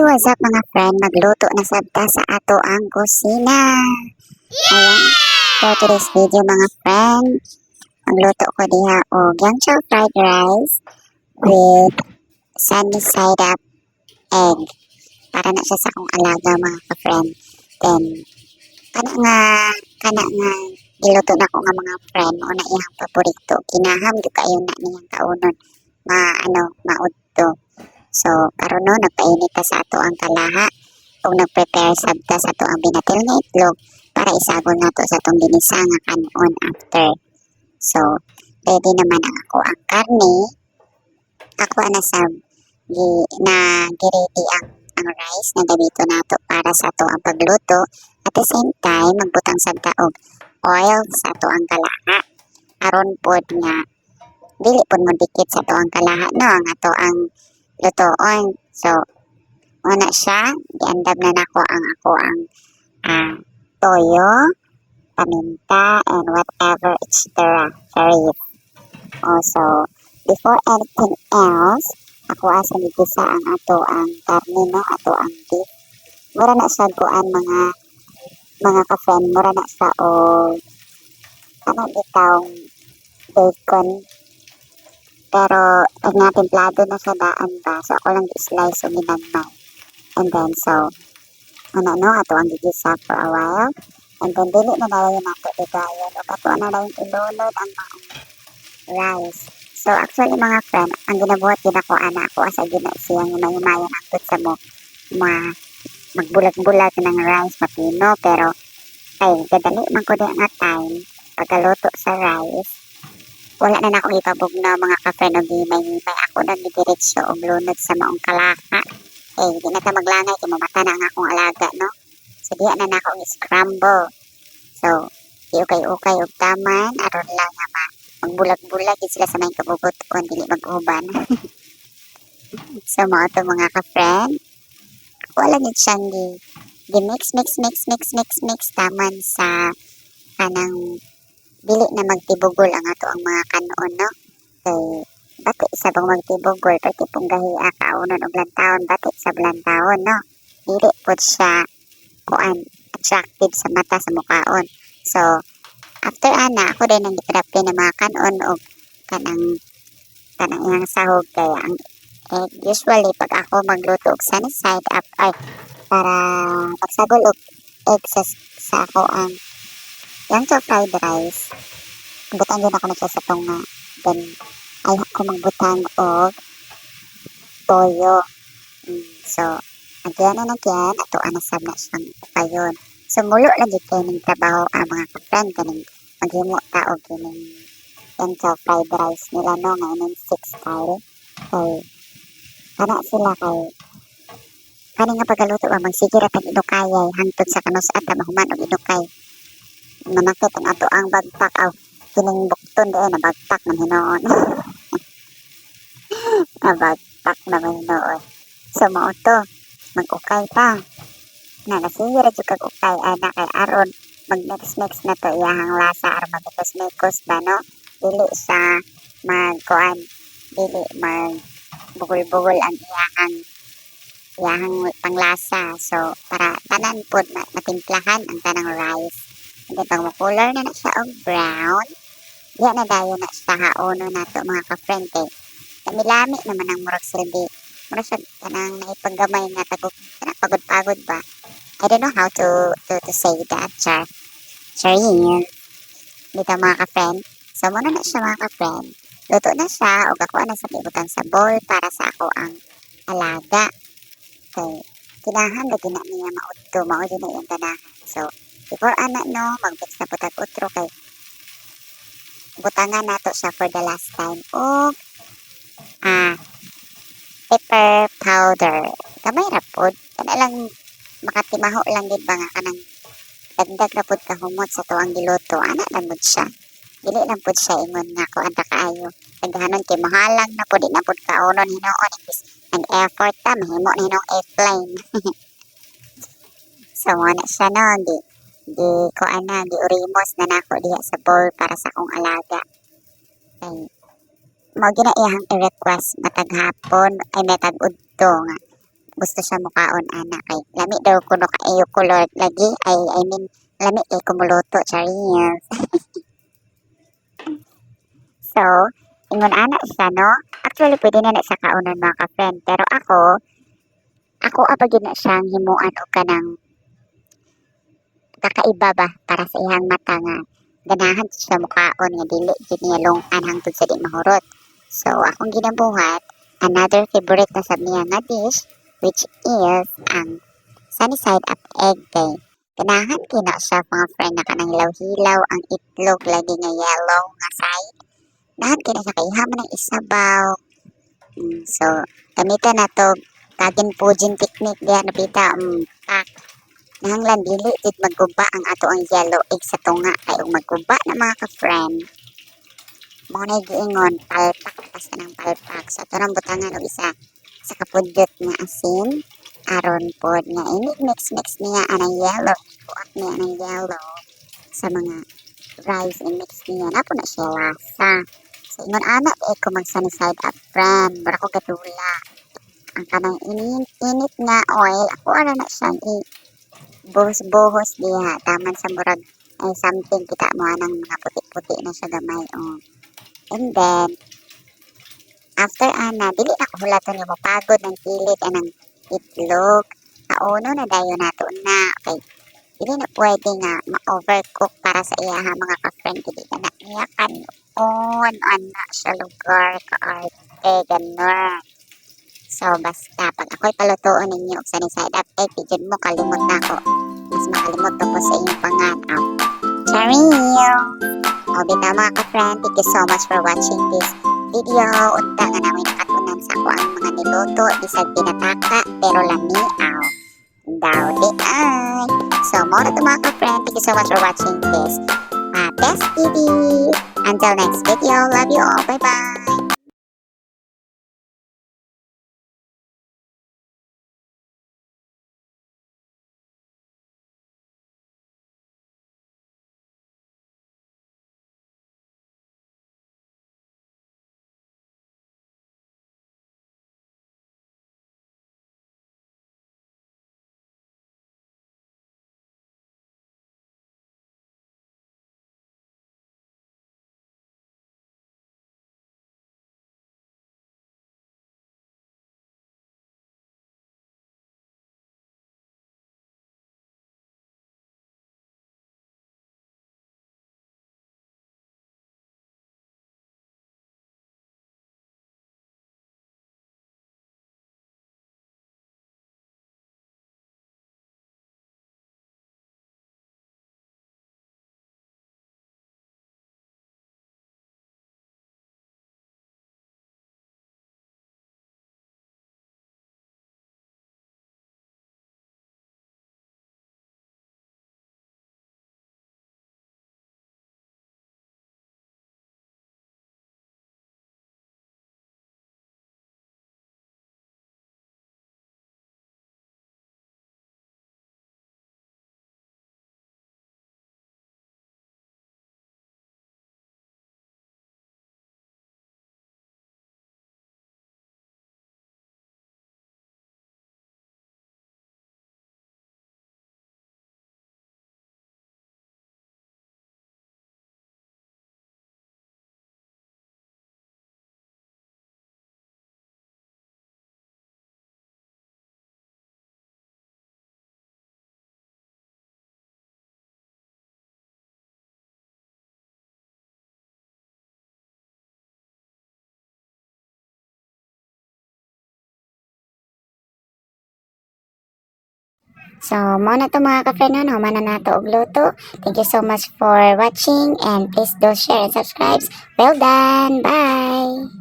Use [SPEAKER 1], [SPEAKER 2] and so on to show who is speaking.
[SPEAKER 1] what's up mga friend? Magluto na sabta sa ato ang kusina. Ayan. For today's video mga friend, magluto ko diha og yang chow fried rice with sunny side up egg. Para na siya sa akong alaga mga ka-friend. Then, kana nga giluto na ko nga mga friend, una iyang paborito. Kinaham gyud kayo na niyang kaunon. Maudto. So, karon no, nagpainit ta sa ato ang kalaha o nag-prepare sabta sa ato ang binatil nga itlog para isagol nato sa atong ginisa nga kanon after. So, ready naman ang ako ang karne. Ako na sab gi-ready ang rice na gabito nato para sa ato ang pagluto. At the same time, magbutang sabta og oil sa ato ang kalaha. Aron pod nga dili pod mo dikit sa ato ang kalaha no, ang ato ang lutoon. So, una siya, giandam na nako ang toyo, paminta, and whatever extra cherry. Also, before anything else, ako asa gigisa ang ato ang karne no, ato ang beef. Mura na siya kuan mga ka-friend, mura na siya o bitawng bacon. Pero, pag natimplado na sa daan ba, so ako lang i-slice o ginagmay. And then, so, ato ang gigisa for a while. And then, dili na dayon nato igayon. O ato na dayon ilunod ang maong rice. So, actually mga friend, ang ginabuhat din ako, ako asa gina siyang mahimayan ang sa mo, magbulag-bulag ng rice, mapino. Pero, ay, gadali man ko din nga time, pagkaluto sa rice, wala na akong ipabog na mga ka-friend o may ako na didiretso o lunod sa maong kalaka. Di na ta maglangay, kimamata na ang akong alaga, no? So, di na akong scramble. So, iukay-ukay o taman, aron lang nga magbulag-bulag, sila sa may kabugot kung dili mag-uban. So, mga ito mga ka-friend, wala nyo siyang mix taman sa kanang dili na magtibugol ang ato ang mga kanon, no? Kay bati sa bang magtibugol pati pong gahia kaunon og lantawon, bati sa blantawon, no? Dili pod siya kuan attractive sa mata sa mukaon. So after ako din ang giterapi ng mga kanon og kanang iyang sahog kaya ang egg. Usually pag ako magluto og sunny side up ay para pagsagol og egg sa ako ang yang chow fried rice, butang din ako na siya sa tunga. Then, ay ako magbutang og toyo. So, nagyan na ato anasab na siyang upayon. So, mulo lang yung kining trabaho ang mga ka-friend, kaning maghimo ta og kining yang chow fried rice nila no, nga ining 6 style. Kay, kana sila kay, kaning nga pagkaluto ba, magsigirat ang inukayay, hangtod sa kanus at mahuman og inukay. Manakit ang ato ang bagpak kining bukton doon na bagpak na hinoon. Na bagpak na hinoon. So mao to mag-ukay pa na nasira jud kag ukay ana kay aron mag-mix na to iyahang lasa aron magmikos ba no, dili sa magkuan, dili mag bugol-bugol ang iyahang panglasa. So para tanan pod matimplahan ang tanang rice. And then, pag makulor na siya og brown, diya na dayon na siya haono na to mga ka-friend. Lami-lami naman ang murag silbi. Murag siya kanang naipaggamay nga pagod-pagod ba. I don't know how to say that, Charin. Dito mga ka-friend. So, muna na siya mga ka-friend. Luto na siya o ako na sa ibutan sa bowl para sa ako ang alaga. Okay. Kinahan, lagi na niya maudto. Maudto na yung tanahan. So, before no, mag-mix na putag utro kay butangan nato siya for the last time. O pepper powder. Kamay rapod. Kana lang makatimaho lang din ba nga kanang dagdag rapod kahumot sa tuwang giluto. Ana lang pod siya. Dili lang pod siya ingon nga ko anta kaayo. Daghanon kay mahalang na pod na pod kaunon hinoon and effort ta mahimo ni hinong A-plane. So na siya no, giurimos na nako diha sa bowl para sa akong alaga. Okay. Mao gina iyang i-request matag hapon ay matag udto nga gusto siya mukaon ana kay lami daw kuno kaayo kulor lagi ay I mean lami kay kumuluto charis. So, ingon ana siya no. Actually pwede na na siya kaunon mga ka-friend pero ako apagid na siyang himuan og kanang kakaiba ba para sa iyang mata nga ganahan siya mukaon nga dili gid niya long-an hangtod sa di mahurot. So akong ginabuhat another favorite na sab niya nga dish which is ang sunny side up egg day. Ganahan kina siya mga friend na kanang hilaw-hilaw ang itlog lagi nga yellow nga side. Ganahan kina sa kaihaman ng isabaw. So gamitan na to kagin pudging technique diha napita pak nahanglan dili jud magguba ang ato ang yellow egg sa tunga kay ug magguba na mga ka-friend mo na giingon palpak basta ng palpak sa so, turang butangan og isa sa kapudyot nga asin aron pod nga ini mix niya anang yellow buak niya anang yellow sa mga rice and mix niya na po na siya lasa so ingon ana ko mag sunny side up friend bara ko katula ang kanang init nga oil ako ara na siyang buhos-buhos diha taman sa murag ay something kita mo anang mga puti-puti na siya gamay and then after ana dili na ko hulaton yung mapagod ng kilid anang itlog kauno na dayon nato na okay dili na pwede nga ma-overcook para sa iyaha mga ka-friend dili ka na niya kanon ana sa lugar kaarte ganon. So basta pag ako'y palutuon ninyo og sunny side up egg pidyon mo kalimot na ako mas makalimot ko po sa inyong panganaw. Charil! O bitaw mga ka-friend, thank you so much for watching this video. Unta nga namin nakatunan sa ako ang mga niluto, bisag pinataka, pero lamiaw. Daw di ay. So more to mga ka-friend, thank you so much for watching this Best TV. Until next video, love you all, bye bye. So, mo na to mga ka-friend no, human na nato og luto. Thank you so much for watching and please do share and subscribe. Well done. Bye.